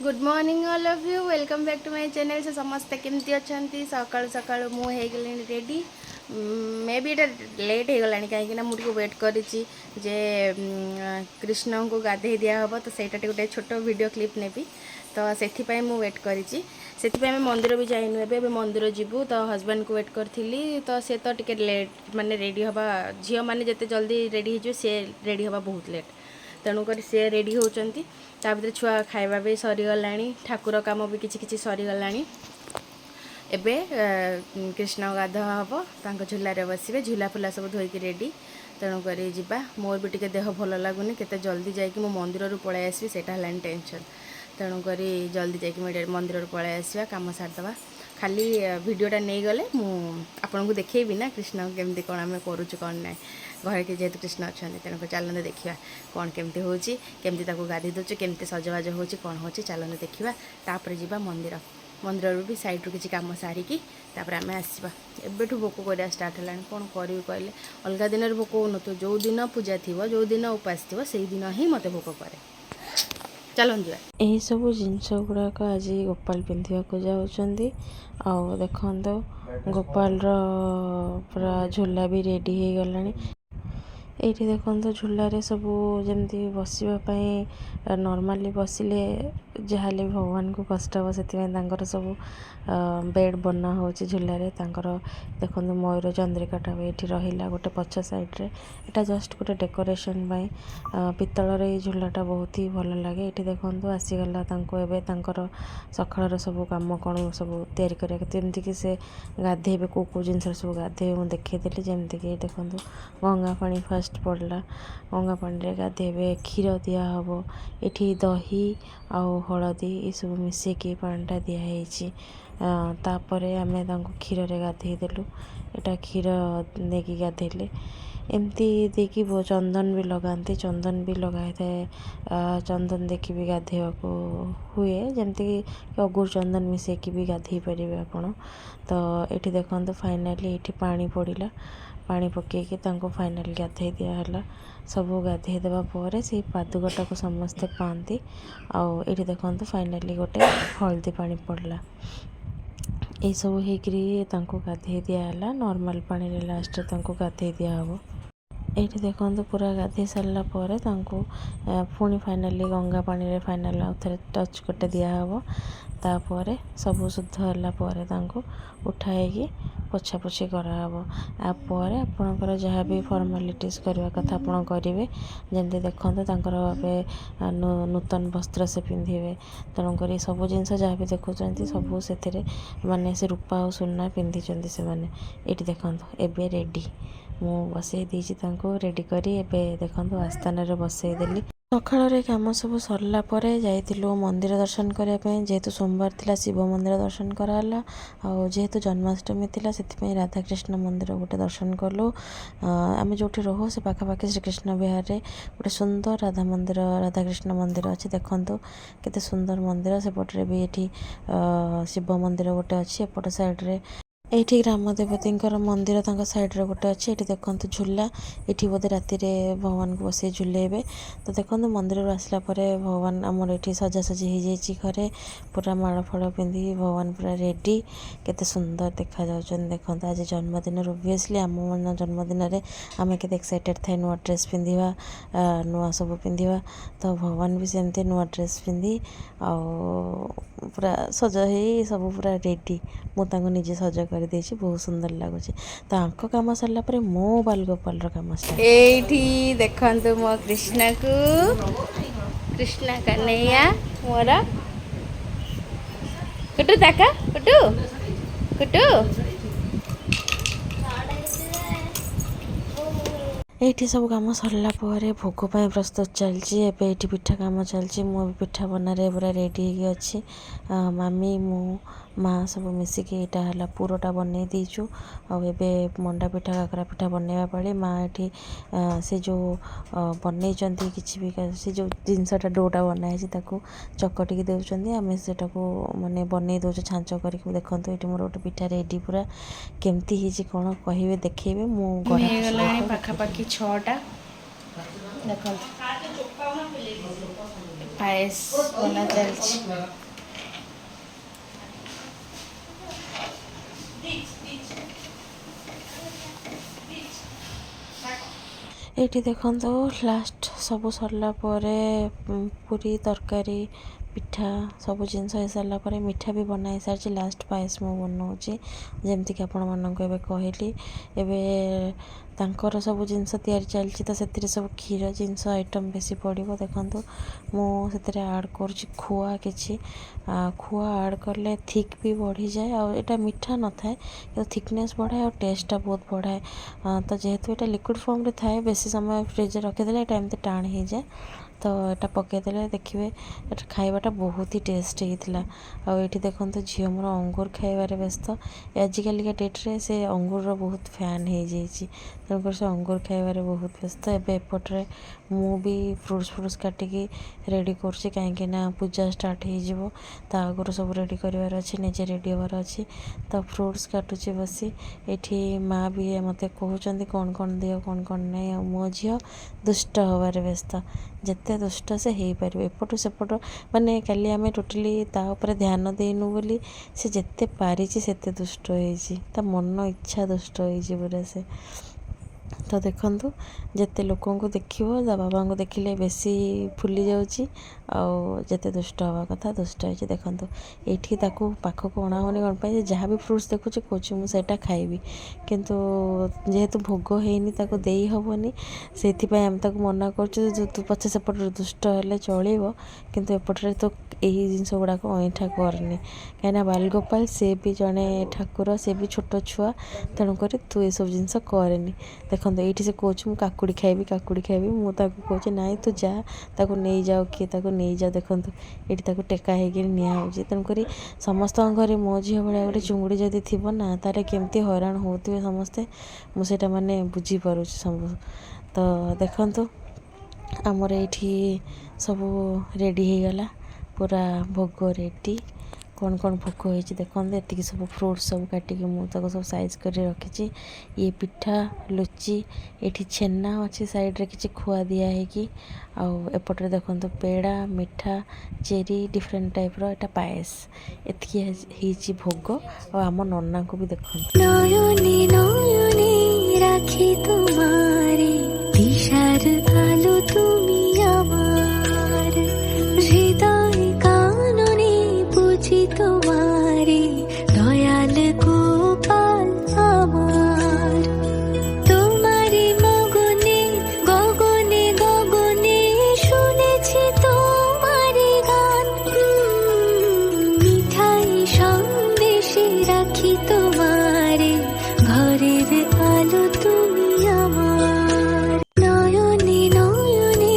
Good morning all of you welcome back to my channel से समस्ते केमती अच्छा सकाल सकाल मुझे रेडी मे भी ये लेट हो गलानी कहीं मुझे वेट करी कृष्ण को गाधे दिहब तो सहीटा गोटे छोट वीडियो क्लिप नेबी तो से मु वेट करी मंदिर भी जाइनु ए मंदिर जीवु तो हजबैंड को वेट करी तो सी तो टे लेट माने रेडी हवा झील मैंने जिते जल्दी रेडी हो सी रेडी हवा बहुत लेट तेणुक सी रेडी होती भर छुआ खाଇବା भी सरीगला ठाकुर कम भी किसी सरीगला एबे कृष्ण गाधुआ हम तांको झूलारे बसवे झूला फुला सब धोईकी रेडी तेणुक जा मोर भी टे देह भल लगुनि केते जल्दी जाकि मो मंदिर पलि आसबि सेटा हलानी टेंशन तेणुक जल्दी जाकि मंदिर पलि आसवा कम सारदे खाली वीडियोटा नहीं गले आपन को देखेबी ना कृष्ण केमती कौन आम करुचु कौन ना घर के जेहेतु कृष्ण अच्छा तेणुक चलते देखा कौन केमती होची केमती ताको गाधी दूचे केमती सजबाज होची कौन होची चलते देखा तापर जीवा मंदिर मंदिर भी साइड रू किसी कम सारिकी आम आसवा एबेठू भोक कर स्टार्ट है कौन करी कहले अलग दिन भोक हो जो दिन पूजा थी जो दिन उपास थी से दिन ही मत भोक करे चलन जा यही सब जिनस गुड़ाक आज गोपाल पिंधा जाऊँगी आउ देखो गोपाल पूरा झूला भी रेडी हो गला ये देखो झूलारे सब जमी बसवाई नॉर्मली बसिले जहाँ भगवान को कष्ट हे से सब बेड बना हो झूलारे देखो मयूर चंद्रिकाटा भी ये रहा गोटे पछ साइड्रे यहाँ जस्ट गोटे डेकोरेशन पितलर ये झूलाटा बहुत ही भल लगे ये देखो आसीगला एवं सकाल सब कम कौन सब तैयारी से गाधेबे कौ जिन सब गाधेबे मुझे देखी जमीक देखो गंगा पानी फास्ट पड़ला गंगा पानी गाधेबे क्षीर दिहब ये दही आउ हलदी ये सब मिसेकी पानीटा दिखाई तापर आम क्षीर गाधे देलु यहाँ क्षीर देकी गाधेले एमती देखी चंदन भी लगाते चंदन भी लगाई थाए चंदन देखी भी गाधेवा को हुए जमती कि अगुर चंदन मिसेकी भी गाधे पारे आपण तो ये देखो फाइनाली ये पानी पड़ा पानी पकईकि फाइनाल गाधे दिहला सब गाधे देवापर से पादुकटा को समस्ते पाती आउ ये देखो फाइनाली गोटे हल्दी पानी पड़ला ये सब हो गाधे दिहला नॉर्मल पानी रे लास्ट गाधे दिहब ये देखो पूरा गाधे सारा पुणी फाइनाली गंगा पानी रे फाइनाल आउ थे टच गोटे दिहब तापर सब शुद्ध है उठाई पोछापोछी कराब आपर आपणकर जहाँ भी फॉर्मालिटीज करवा कथा आप करेंगे जमी देखो नूतन वस्त्र से पिंधे तेणुक सब जिन जहाँ भी देखुं सब से माने से रूपा और सुना पिंधि से मैंने ये देखो एबे रेडी मु बसई देती रेडी करी एबे देखो आस्थान बसईदेली सकाल कम सब सरला जाइलु मंदिर दर्शन करने जेहेतु सोमवार थिला शिव मंदिर दर्शन कराला और जेहेतु जन्माष्टमी थिला से राधाकृष्ण मंदिर गोटे दर्शन कलु आम जो रोहु से पाखापाखि श्रीकृष्ण विहार रे गोटे सुंदर राधा मंदिर राधाकृष्ण मंदिर अच्छी देखु केते सुंदर मंदिर सेपटे भी ये शिव मंदिर गोटे अच्छी एपट साइड्रे ये ग्राम देवती मंदिर साइड्रे गोटे अच्छे ये देखो झूला ये बोधे राति भगवान को बस झूलेबे तो देखो मंदिर आसला भगवान आमर ये सजासजी हो जाए घरे पूरा माड़ फड़ पिंधि भगवान पूरा रेडी केते सुंदर देखा जाउछन देखो आज जन्मदिन ओबियसली आम मन जन्मदिन आम के एक्साइटेड थे नुआ ड्रेस पिंधा नुआ सब पिंधा तो भगवान भी सेमती नुआ ड्रेस पिंधि आ पूरा सज हो सब पूरा रेडी मुझे निजे सज कर बहुत सुंदर लगुच तो कम सरला मो बालगोपाल कम ये देखु मो कृष्ण को कृष्ण कन्हैया मोर कुटु ताका कुटु कुटु ये सब कम सरला भोग प्रस्तुत चलती एवं ये पिठा कम चलती मु पिठा बनारे पूरा रेडी अच्छी मामी मु माँ सब मिसिकी यहाँ है पुरटा बनई दीचु आबे मंडा पिठा काकरा पिठा बनवा पाली माँ ये से जो बनई कि भी से जो जिनसटा डोटा बनाई चकटिकी देउछंदी आमे सेटा को माने बनई दो छांच कर देखो ये मोर गोटे पिठा रेडी पूरा केमती ही कौन कहे देखेबे मु पाखापाखि 6टा देखो ପାଏସ ବନା ଚାଲିଛି। ଏଇଠି ଦେଖନ୍ତୁ ଲାଷ୍ଟ ସବୁ ସରିଲା ପରେ ପୁରୀ ତରକାରୀ ପିଠା ସବୁ ଜିନିଷ ହେଇସାରିଲା ପରେ ମିଠା ବି ବନା ହେଇସାରିଛି। ଲାଷ୍ଟ ପାଏସ ମୁଁ ବନାଉଛି, ଯେମିତିକି ଆପଣମାନଙ୍କୁ ଏବେ କହିଲି। ଏବେ ତାଙ୍କର ସବୁ ଜିନିଷ ତିଆରି ଚାଲିଛି, ତ ସେଥିରେ ସବୁ କ୍ଷୀର ଜିନିଷ ଆଇଟମ୍ ବେଶୀ ପଡ଼ିବ। ଦେଖନ୍ତୁ ମୁଁ ସେଥିରେ ଆଡ଼୍ କରୁଛି ଖୁଆ କିଛି। ଖୁଆ ଆଡ଼୍ କଲେ ଥିକ୍ ବି ବଢ଼ିଯାଏ, ଆଉ ଏଇଟା ମିଠା ନଥାଏ କିନ୍ତୁ ଥିକନେସ୍ ବଢ଼ାଏ ଆଉ ଟେଷ୍ଟଟା ବହୁତ ବଢ଼ାଏ। ତ ଯେହେତୁ ଏଇଟା ଲିକ୍ୱିଡ଼ ଫର୍ମରେ ଥାଏ, ବେଶୀ ସମୟ ଫ୍ରିଜରେ ରଖିଦେଲେ ଏଇଟା ଏମିତି ଟାଣ ହେଇଯାଏ। ତ ଏଇଟା ପକାଇଦେଲେ ଦେଖିବେ ଏଟା ଖାଇବାଟା ବହୁତ ହି ଟେଷ୍ଟ ହେଇଥିଲା। ଆଉ ଏଇଠି ଦେଖନ୍ତୁ ଝିଅ ମୋର ଅଙ୍ଗୁର ଖାଇବାରେ ବ୍ୟସ୍ତ। ଆଜିକାଲିକା ଡେଟ୍ରେ ସେ ଅଙ୍ଗୁରର ବହୁତ ଫ୍ୟାନ୍ ହେଇଯାଇଛି, ତେଣୁକରି ସେ ଅଙ୍ଗୁର ଖାଇବାରେ ବହୁତ ବ୍ୟସ୍ତ। ଏବେ ଏପଟରେ ମୁଁ ବି ଫ୍ରୁଟ୍ସ କାଟିକି ରେଡ଼ି କରୁଛି, କାହିଁକିନା ପୂଜା ଷ୍ଟାର୍ଟ ହେଇଯିବ। ତା ଆଗରୁ ସବୁ ରେଡ଼ି କରିବାର ଅଛି, ନିଜେ ରେଡ଼ି ହେବାର ଅଛି। ତ ଫ୍ରୁଟ୍ସ କାଟୁଛି ବସି। ଏଇଠି ମାଆ ବି ମୋତେ କହୁଛନ୍ତି କ'ଣ କ'ଣ ଦିଅ କ'ଣ କ'ଣ ନାହିଁ। ଆଉ ମୋ ଝିଅ ଦୁଷ୍ଟ ହେବାରେ ବ୍ୟସ୍ତ, ଯେତେ ଦୁଷ୍ଟ ସେ ହେଇପାରିବ। ଏପଟୁ ସେପଟ ମାନେ କାଲି ଆମେ ଟୋଟାଲି ତା ଉପରେ ଧ୍ୟାନ ଦେଇନୁ ବୋଲି ସେ ଯେତେ ପାରିଛି ସେତେ ଦୁଷ୍ଟ ହେଇଛି, ତା ମନ ଇଚ୍ଛା ଦୁଷ୍ଟ ହେଇଛି ପୁରା ସେ। ତ ଦେଖନ୍ତୁ ଯେତେ ଲୋକଙ୍କୁ ଦେଖିବ, ତା ବାବାଙ୍କୁ ଦେଖିଲେ ବେଶୀ ଫୁଲି ଯାଉଛି, ଆଉ ଯେତେ ଦୁଷ୍ଟ ହେବା କଥା ଦୁଷ୍ଟ ହେଇଛି। ଦେଖନ୍ତୁ ଏଇଠି ତାକୁ ପାଖକୁ ଅଣାହେଉନି କ'ଣ ପାଇଁ, ଯାହା ବି ଫ୍ରୁଟ୍ସ ଦେଖୁଛି କହୁଛି ମୁଁ ସେଇଟା ଖାଇବି, କିନ୍ତୁ ଯେହେତୁ ଭୋଗ ହେଇନି ତାକୁ ଦେଇ ହେବନି, ସେଇଥିପାଇଁ ଆମେ ତାକୁ ମନା କରୁଛୁ ତୁ ପଛେ ସେପଟରେ ଦୁଷ୍ଟ ହେଲେ ଚଳିବ, କିନ୍ତୁ ଏପଟରେ ତ ଏହି ଜିନିଷ ଗୁଡ଼ାକ ଅଇଁଠା କରନି। କାହିଁକିନା ବାଲଗୋପାଳ ସେ ବି ଜଣେ ଠାକୁର, ସେ ବି ଛୋଟ ଛୁଆ, ତେଣୁକରି ତୁ ଏସବୁ ଜିନିଷ କରେନି। ଦେଖନ୍ତୁ ଏଇଠି ସେ କହୁଛି ମୁଁ କାକୁଡ଼ି ଖାଇବି। ମୁଁ ତାକୁ କହୁଛି ନାଇଁ ତୁ ଯା, ତାକୁ ନେଇଯାଅ, କିଏ ତାକୁ ନେଇଯାଅ। ଦେଖନ୍ତୁ ଏଇଠି ତାକୁ ଟେକା ହେଇକିରି ନିଆ ହେଉଛି। ତେଣୁକରି ସମସ୍ତଙ୍କ ଘରେ ମୋ ଝିଅ ଭଳିଆ ଗୋଟେ ଚୁଙ୍ଗୁଡ଼ି ଯଦି ଥିବ ନା, ତାହେଲେ କେମିତି ହଇରାଣ ହେଉଥିବେ ସମସ୍ତେ, ମୁଁ ସେଇଟା ମାନେ ବୁଝିପାରୁଛି ସବୁ। ତ ଦେଖନ୍ତୁ ଆମର ଏଇଠି ସବୁ ରେଡ଼ି ହେଇଗଲା, ପୁରା ଭୋଗ ରେଡ଼ି। କ'ଣ କ'ଣ ଭୋଗ ହେଇଛି ଦେଖନ୍ତୁ, ଏତିକି ସବୁ ଫ୍ରୁଟ୍ସ ସବୁ କାଟିକି ମୁଁ ତାକୁ ସବୁ ସାଇଜ୍ କରି ରଖିଛି। ଇଏ ପିଠା ଲୁଚି, ଏଇଠି ଛେନା ଅଛି ସାଇଡ଼୍ରେ କିଛି ଖୁଆ ଦିଆ ହେଇକି, ଆଉ ଏପଟରେ ଦେଖନ୍ତୁ ପେଡ଼ା ମିଠା ଚେରି ଡିଫରେଣ୍ଟ ଟାଇପ୍ର ଏଇଟା ପାଏସ। ଏତିକି ହେଇଛି ଭୋଗ। ଆଉ ଆମ ନନାଙ୍କୁ ବି ଦେଖନ୍ତୁ। নয়নে নয়নে রাখি তোমারে, দিশার আলো তুমি আমার, হৃদয় কাননে বুঝি তোমারে, দয়াল গোপাল আমার। তোমারি মগনে গগনে গগনে শুনেছি তোমারি গান, মিঠাই সন্দেশে রাখি তোমারে, ঘরের আলো তুমি আমার। নয়নে নয়নে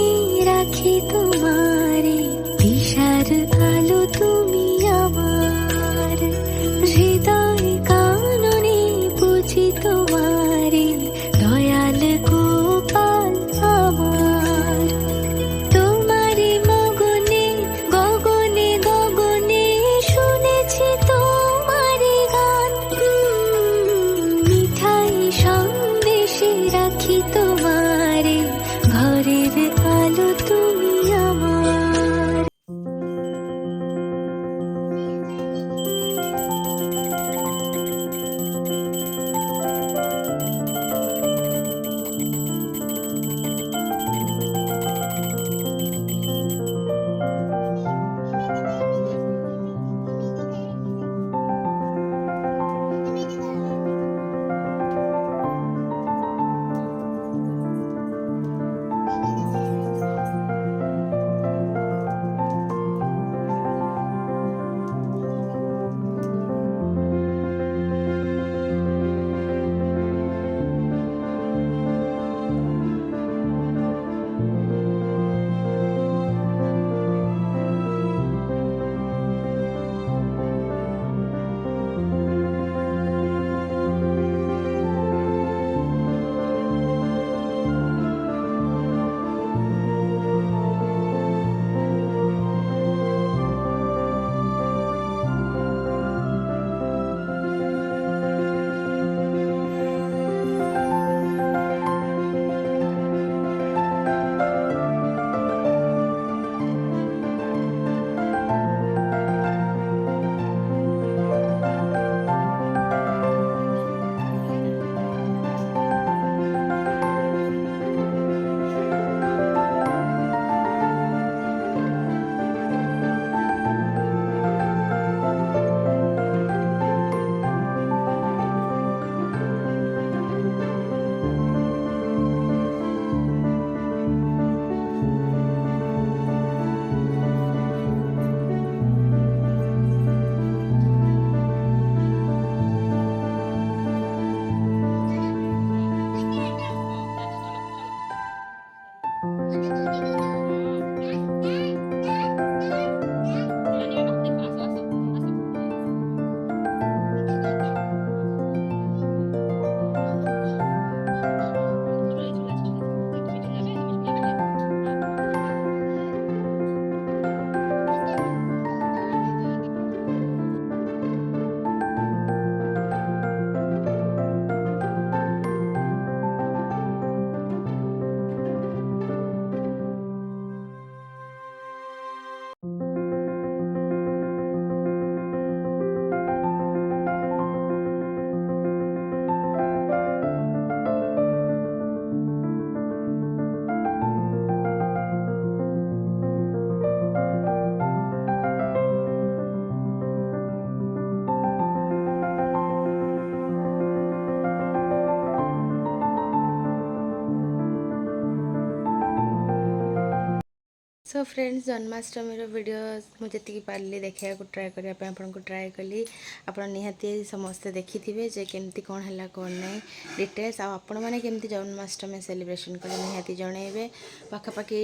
सो फ्रेंड्स जन्माष्टमी वीडियो मुझे पार्ली देखा ट्राए करने आपको ट्राए कली आप निहाती समस्ते देखी थे जे केमती कौन है कौन ना डिटेल्स आपण मैंने केमती जन्माष्टमी सेलिब्रेशन कले निहाती जनइबे पाखापाखि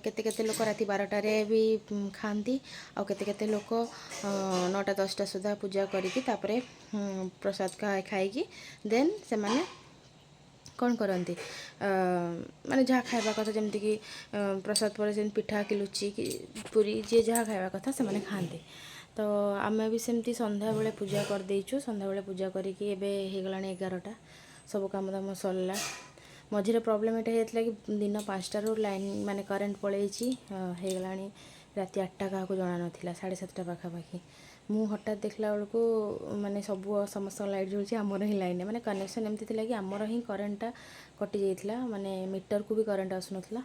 केते लोक राति 12टारे भी खाती आउ केते लोक 9टा 10टा सुधा पूजा करी प्रसाद खाई देन से माने कौन करती माने जहाँ खाଇବା कथा जमती कि प्रसाद पर से पिठा कि लुची कि पूरी जी जहाँ खाଇବା कथा से माने खाते तो आम भी सेमती संध्या बेले पूजा कर देइछु संध्या बेले पूजा करिकी एबे हे गलानी 11टा सब काम दाम सरला मझिरे प्रॉब्लम एटा हेतला कि दिन 5टा रु लाइन माने करेंट पळेछि हे गलानी राति 8टा काहाको जणा नथिला 7:30 पाखापाखि मु हठात देखला बेलू माने सब समस्त लाइट जलुची आमर ही लाइन माने कनेक्शन एमती थिला कि आमर ही करेंटटा कटि जाइथिला माने मीटर को भी करेंट आसुनथला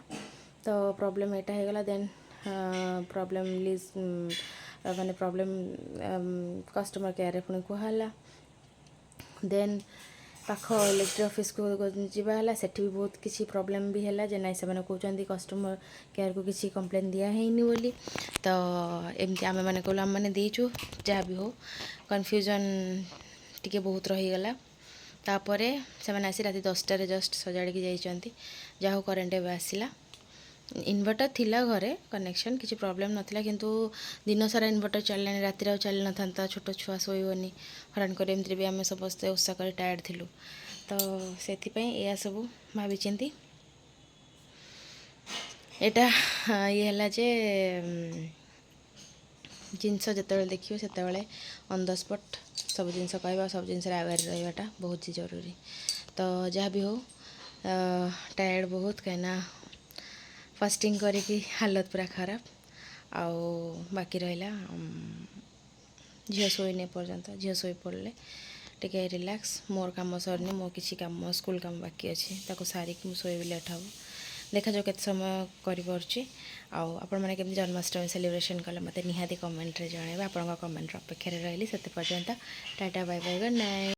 तो प्रॉब्लम एटा हे गला देन प्रॉब्लम लिज माने प्रॉब्लम कस्टमर केयर पुणी कहला देन पाख इलेक्ट्रिक ऑफिस को जावाला सेठी भी बहुत किसी प्रॉब्लम भी है जे नाई से कहते कस्टमर केयर को किसी कंप्लेन दिया है बोली तो एमती आम मैंने कहलु आम मैंने देचु जहाँ भी हो कन्फ्यूजन टिके बहुत रहीगला तापर से आसी राति 10टारे जस्ट सजाड़ी जाइंट जहाँ करेन्ट एवं आसला इन्वर्टर थिला घरे कनेक्शन किसी प्रॉब्लम नथिला किंतु दिन सारा इन्वर्टर चललानी राति आउ चली न छोट छुआ शोनी हरान कर एमती भी आम समस्ते ओषा कर टायर्ड थिलु तो से या सब भाई चिंती एटा ये है जे जिनस जिते देखिए से ऑन द स्पॉट सब जिन कह सब जिन आवेर रहा बहुत ही जरूरी तो जहाँ भी हो टायर्ड बहुत कहीं फास्टिंग करी हालत पूरा खराब आउ बाकी रहा झील शोने पर्यंत झील शो पड़े टे रिलैक्स मोर काम सरनी मो किसी काम स्कूल काम बाकी अच्छी सारिक शोबी लेट हम देखा जाओ केते समय करें आपण मैंने केमती जन्माष्टमी सेलिब्रेशन कले मत निहाती कमेंट रे जनइबे आपण कमेंट अपेक्षा रही से पर्यंत tata bye bye good night.